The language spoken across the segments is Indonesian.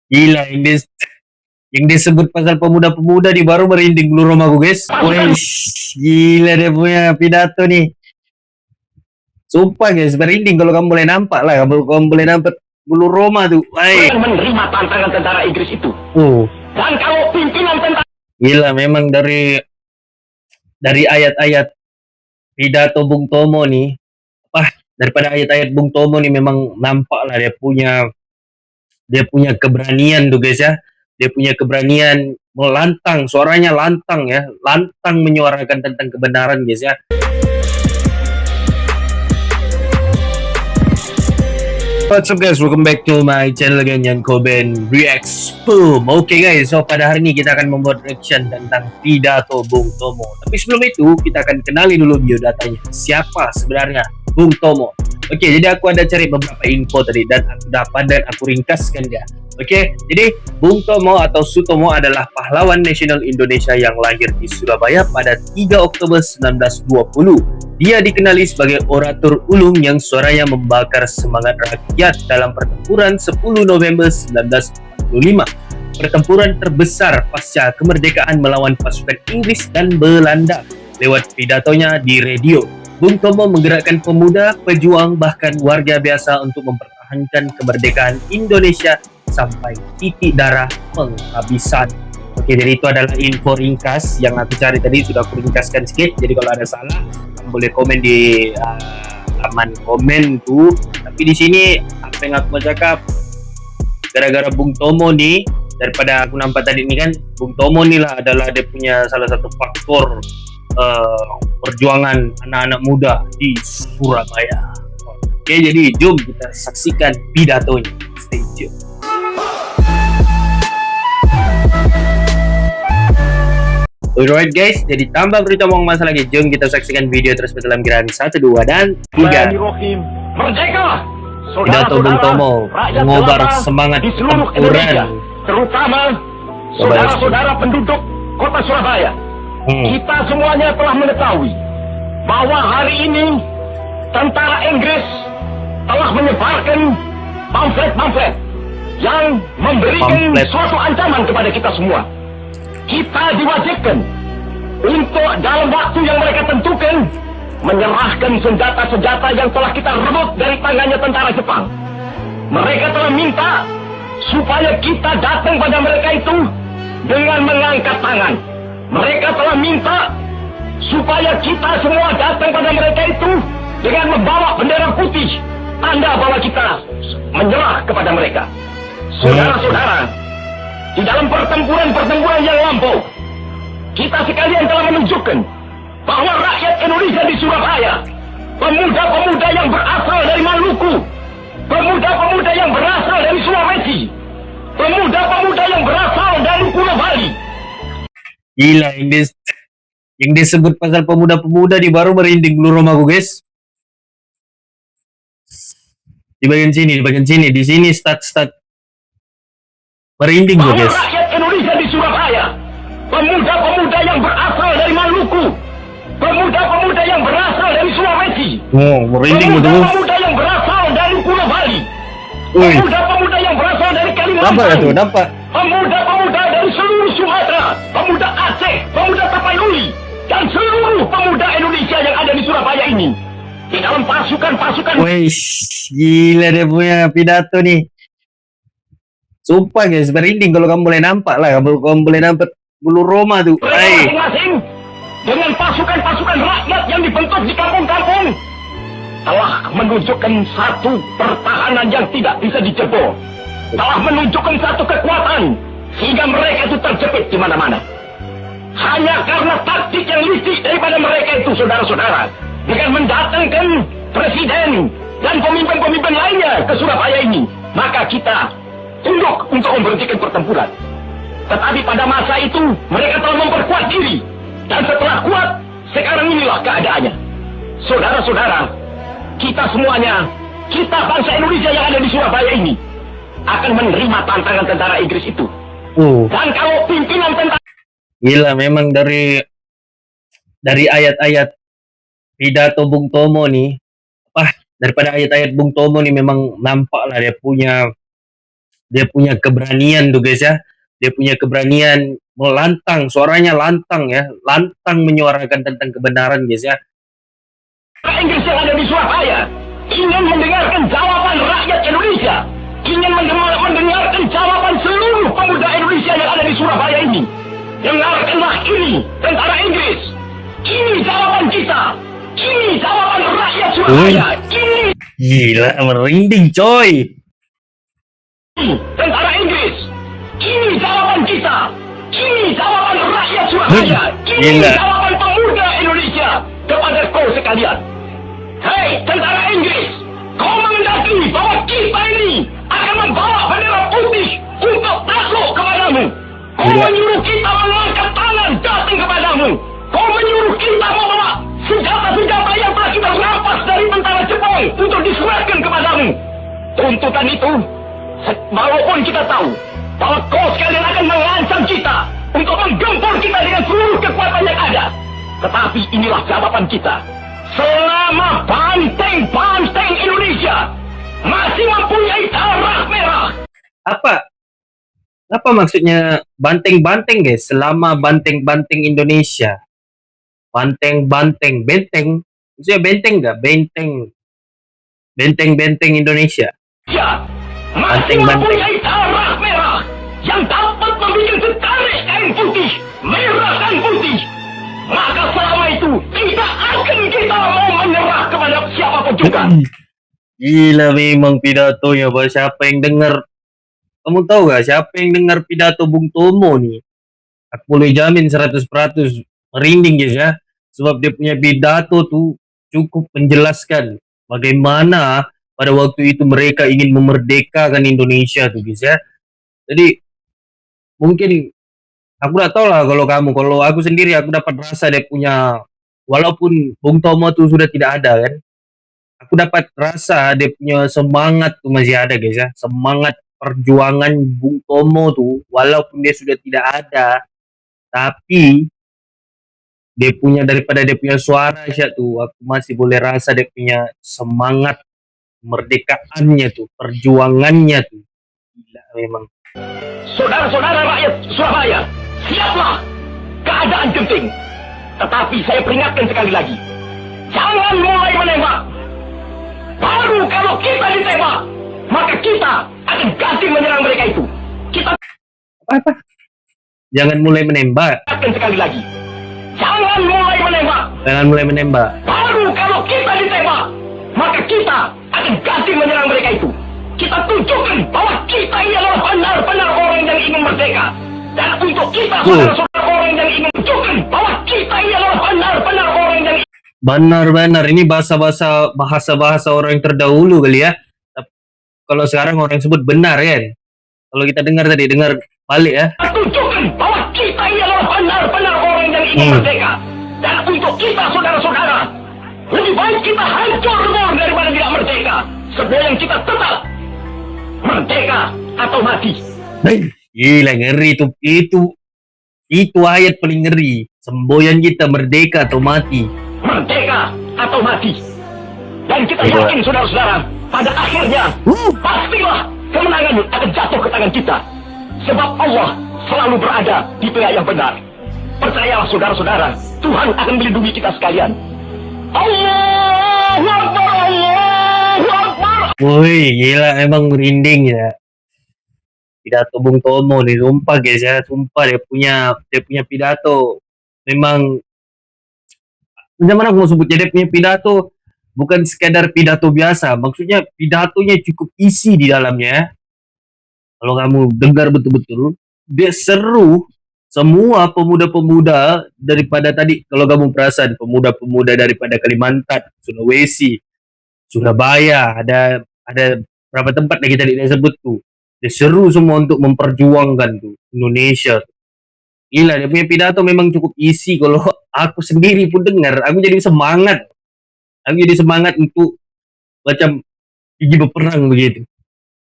Gila yang disebut pasal pemuda-pemuda di baru merinding bulu romaku guys. Wih, gila dia punya pidato nih. Sumpah guys, merinding kalau kamu boleh nampak lah, kalau kamu boleh nampak bulu Roma tuh. Wih. Menerima tantangan tentara Inggris itu. Dan kalau pimpinan tentara gila memang dari ayat-ayat pidato Bung Tomo nih, daripada ayat-ayat Bung Tomo nih memang nampak lah dia punya keberanian tuh guys ya. Dia punya keberanian melantang, suaranya lantang ya, lantang menyuarakan tentang kebenaran guys ya. What's up guys, welcome back to my channel again, Yan Koben Reacts. Boom. Oke guys, so pada hari ini kita akan membuat reaction tentang pidato Bung Tomo. Tapi sebelum itu kita akan kenali dulu biodatanya. Siapa sebenarnya Bung Tomo? Oke, jadi aku ada cari beberapa info tadi dan aku dapat dan aku ringkaskan ya. Oke, jadi Bung Tomo atau Sutomo adalah pahlawan nasional Indonesia yang lahir di Surabaya pada 3 Oktober 1920. Dia dikenali sebagai orator ulung yang suaranya membakar semangat rakyat dalam pertempuran 10 November 1945. Pertempuran terbesar pasca kemerdekaan melawan pasukan Inggris dan Belanda. Lewat pidatonya di radio, Bung Tomo menggerakkan pemuda, pejuang, bahkan warga biasa untuk mempertahankan kemerdekaan Indonesia sampai titik darah penghabisan. Oke, jadi itu adalah info ringkas yang aku cari tadi, sudah aku ringkaskan sedikit. Jadi kalau ada salah, kamu boleh komen di halaman komen tuh. Tapi di sini apa yang aku mau cakap, gara-gara Bung Tomo nih, daripada aku nampak tadi ini kan, Bung Tomo nih lah adalah dia punya salah satu faktor perjuangan anak-anak muda di Surabaya. Oke, jadi jom kita saksikan pidatonya. Stay tune. Alright guys, jadi tanpa berita ngomong masa lagi, jom kita saksikan video terus dalam gerakan 1, 2, dan 3. Merdeka! Pidato Bung Tomo mengobar semangat pertempuran, terutama saudara-saudara penduduk kota Surabaya. Kita semuanya telah mengetahui bahwa hari ini tentara Inggris telah menyebarkan pamflet-pamflet yang memberikan suatu ancaman kepada kita semua. Kita diwajibkan untuk dalam waktu yang mereka tentukan menyerahkan senjata-senjata yang telah kita rebut dari tangannya tentara Jepang. Mereka telah minta supaya kita datang pada mereka itu dengan mengangkat tangan. Mereka telah minta supaya kita semua datang pada mereka itu dengan membawa bendera putih, tanda bahwa kita menyerah kepada mereka. Saudara-saudara, di dalam pertempuran-pertempuran yang lampau, kita sekalian telah menunjukkan bahwa rakyat Indonesia di Surabaya, pemuda-pemuda yang berasal dari Maluku, pemuda-pemuda yang berasal dari Sulawesi, pemuda-pemuda yang berasal dari Pulau Bali. Gila, yang disebut pasal pemuda-pemuda di baru merinding bulu romaku guys. Di bagian sini, di sini stat merinding gue guys. Rakyat Indonesia di Surabaya, pemuda-pemuda yang berasal dari Maluku, pemuda-pemuda yang berasal dari Sulawesi, merinding gue tuh. Pemuda-pemuda yang berasal dari Pulau Bali, pemuda-pemuda yang berasal dari Kalimantan, Nampak. Pemuda-pemuda dari seluruh Sumatera, pemuda Aceh, pemuda Tapanuli, dan seluruh pemuda Indonesia yang ada di Surabaya ini. Di dalam pasukan-pasukan. Wih, gila dia punya pidato nih. Sumpah guys, merinding kalau kamu boleh nampak lah, kalau kamu boleh nampak bulu Roma tuh. Masing-masing dengan pasukan-pasukan rakyat yang dibentuk di kampung-kampung telah menunjukkan satu pertahanan yang tidak bisa dijebol. Telah menunjukkan satu kekuatan sehingga mereka itu terjepit di mana-mana. Hanya karena taktik yang licik daripada mereka itu, saudara-saudara, dengan mendatangkan presiden dan pemimpin-pemimpin lainnya ke Surabaya ini, maka kita tunduk untuk memberhentikan pertempuran. Tetapi pada masa itu mereka telah memperkuat diri, dan setelah kuat, sekarang inilah keadaannya. Saudara-saudara, kita semuanya, kita bangsa Indonesia yang ada di Surabaya ini akan menerima tantangan tentara Inggris itu. Dan kalau pimpinan tentara, gila memang dari ayat-ayat pidato Bung Tomo nih, daripada ayat-ayat Bung Tomo nih memang nampak lah dia punya Dia punya keberanian tuh guys ya. Dia punya keberanian melantang, suaranya lantang ya, lantang menyuarakan tentang kebenaran guys ya. Inggris yang ada di Surabaya ingin mendengarkan jawaban rakyat Indonesia, ingin mendengarkan jawaban seluruh pemuda Indonesia yang ada di Surabaya ini. Dengarkanlah ini, tentara Inggris. Ini jawaban kita. Ini jawaban rakyat Surabaya. Ini Gila, merinding coy. tentara Inggris. Ini jawaban kita. Ini jawaban rakyat Surabaya. Ini Gila. jawaban pemuda Indonesia kepada kau sekalian. Hei tentara Inggris, kau mengendaki bahwa kita ini akan membawa bendera putih untuk takluk kepadamu. Kau Gila. menyuruh kita mengangkat tangan datang kepadamu. Kau menyuruh kita membawa senjata-senjata yang telah kita rampas dari tentara Jepang untuk diserahkan kepadamu. Tuntutan itu, walaupun kita tahu bahwa kau sekalian akan mengancam kita untuk menggempur kita dengan seluruh kekuatan yang ada. Tetapi inilah jawaban kita. Selama banteng-banteng Indonesia masih mempunyai darah merah. Apa maksudnya banteng-banteng guys? Selama banteng-banteng Indonesia, banteng-banteng, benteng, maksudnya benteng nggak? Benteng Indonesia. Ya, masih Banteng-banteng. mempunyai darah merah yang dapat membuat setarik kain putih, merah dan putih. Maka selama itu tidak akan kita mau menyerah kepada siapapun juga. Gila memang pidatonya, Pak. Siapa yang dengar? Kamu tahu gak siapa yang dengar pidato Bung Tomo nih? Aku boleh jamin 100% merinding guys ya. Sebab dia punya pidato tuh cukup menjelaskan bagaimana pada waktu itu mereka ingin memerdekakan Indonesia tuh guys ya. Jadi mungkin aku udah tahu lah kalau aku sendiri aku dapat rasa dia punya, walaupun Bung Tomo tuh sudah tidak ada kan, aku dapat rasa dia punya semangat tuh masih ada guys ya, semangat perjuangan Bung Tomo tuh walaupun dia sudah tidak ada, tapi dia punya, daripada dia punya suara sih tuh aku masih boleh rasa dia punya semangat merdekaannya tuh, perjuangannya tuh gila memang. Saudara-saudara rakyat Surabaya, siaplah, keadaan genting. Tetapi saya peringatkan sekali lagi, jangan mulai menembak. Baru kalau kita ditembak, maka kita akan ganti menyerang mereka itu. Kita Apa jangan mulai menembak, peringatkan sekali lagi, jangan mulai menembak. jangan mulai menembak. Baru kalau kita ditembak, maka kita akan ganti menyerang mereka itu. Kita tunjukkan bahwa kita ini adalah benar-benar orang yang ingin merdeka. Dan untuk kita, saudara-saudara, orang yang ingin tunjukkan bahwa kita ini adalah benar-benar orang yang Benar-benar ini bahasa-bahasa orang yang terdahulu kali ya. Kalau sekarang orang sebut benar kan. Kalau kita dengar balik ya. tunjukkan bahwa kita ini adalah benar-benar orang yang ingin merdeka. Dan untuk kita, saudara-saudara, lebih baik kita hancur daripada tidak merdeka. Sebelum kita tetap merdeka atau mati. Gila ngeri itu ayat paling ngeri. Semboyan kita merdeka atau mati. Merdeka atau mati. Dan kita yakin saudara-saudara, pada akhirnya pastilah kemenangan akan jatuh ke tangan kita. Sebab Allah selalu berada di pihak yang benar. Percayalah saudara-saudara, Tuhan akan melindungi kita sekalian. Allahu Akbar, Allahu Akbar. Woi, gila emang merinding ya. Pidato Bung Tomo nih, sumpah guys ya, sumpah dia punya pidato memang, zaman aku mau sebutnya, dia punya pidato bukan sekadar pidato biasa, maksudnya pidatonya cukup isi di dalamnya. Kalau kamu dengar betul-betul, dia seru semua pemuda-pemuda daripada tadi, kalau kamu perasan pemuda-pemuda daripada Kalimantan, Sulawesi, Surabaya, ada berapa tempat yang kita tidak sebut tuh. Dia seru semua untuk memperjuangkan tuh Indonesia. Gila, dia punya pidato memang cukup isi. Kalau aku sendiri pun dengar, aku jadi semangat. Aku jadi semangat untuk macam pergi berperang begitu.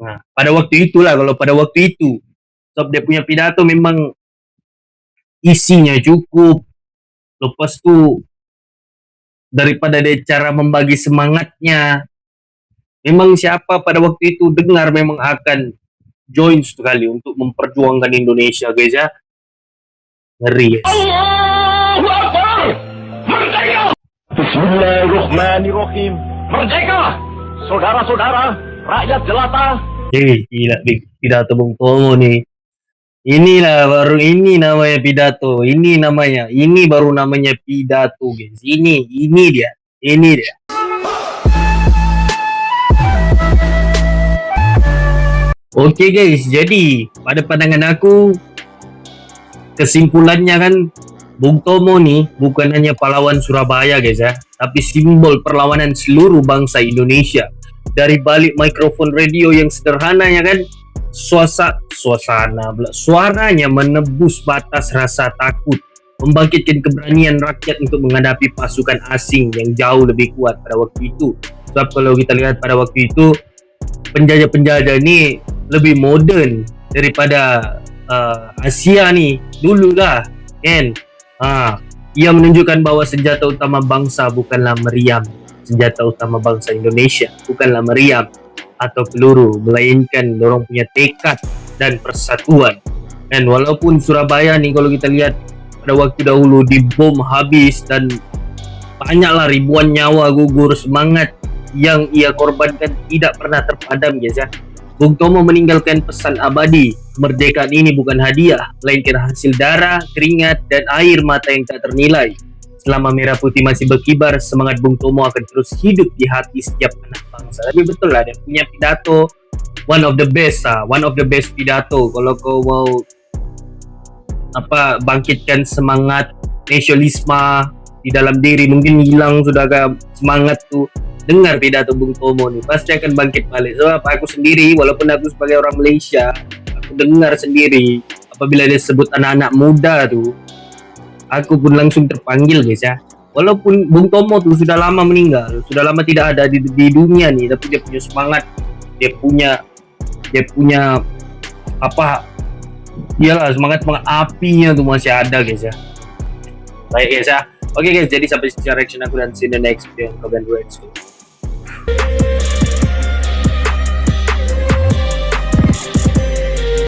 Nah, pada waktu itulah, kalau pada waktu itu, sebab dia punya pidato memang isinya cukup. Lepas tuh daripada dia cara membagi semangatnya, memang siapa pada waktu itu dengar memang akan join sekali untuk memperjuangkan Indonesia guys ya. Ngeri guys. Allahu Akbar! Merdeka! Bismillahirrahmanirrahim. Merdeka! Saudara-saudara, rakyat jelata. Gila pidato Bung Tomo nih. Inilah baru ini namanya pidato. Ini baru namanya pidato guys. Ini dia. Oke guys, jadi pada pandangan aku kesimpulannya kan Bung Tomo nih bukan hanya pahlawan Surabaya guys ya, tapi simbol perlawanan seluruh bangsa Indonesia. Dari balik mikrofon radio yang sederhananya kan, suaranya menebus batas rasa takut, membangkitkan keberanian rakyat untuk menghadapi pasukan asing yang jauh lebih kuat pada waktu itu. Sebab kalau kita lihat pada waktu itu penjajah-penjajah ini lebih modern daripada Asia nih dulu lah kan. Ia menunjukkan bahwa senjata utama bangsa bukanlah meriam. Senjata utama bangsa Indonesia bukanlah meriam atau peluru, melainkan dorong punya tekad dan persatuan. Dan walaupun Surabaya nih kalau kita lihat pada waktu dahulu dibom habis dan banyaklah ribuan nyawa gugur, semangat yang ia korbankan tidak pernah terpadam guys ya. Bung Tomo meninggalkan pesan abadi, kemerdekaan ini bukan hadiah, melainkan hasil darah, keringat, dan air mata yang tak ternilai. Selama merah putih masih berkibar, semangat Bung Tomo akan terus hidup di hati setiap anak bangsa. Tapi betul lah, dia punya pidato one of the best pidato. Kalau kau mau bangkitkan semangat nasionalisme di dalam diri, mungkin hilang sudah semangat tuh, dengar pidato Bung Tomo nih, pasti akan bangkit balik. Sebab aku sendiri, walaupun aku sebagai orang Malaysia, aku dengar sendiri apabila dia sebut anak-anak muda tuh, aku pun langsung terpanggil guys ya. Walaupun Bung Tomo tuh sudah lama meninggal, sudah lama tidak ada di dunia nih, tapi dia punya semangat, dia punya semangat apinya tuh masih ada guys ya. Baik guys ya. Oke guys, jadi sampai sini reaction aku dan see you in the next video. Comment, reaction.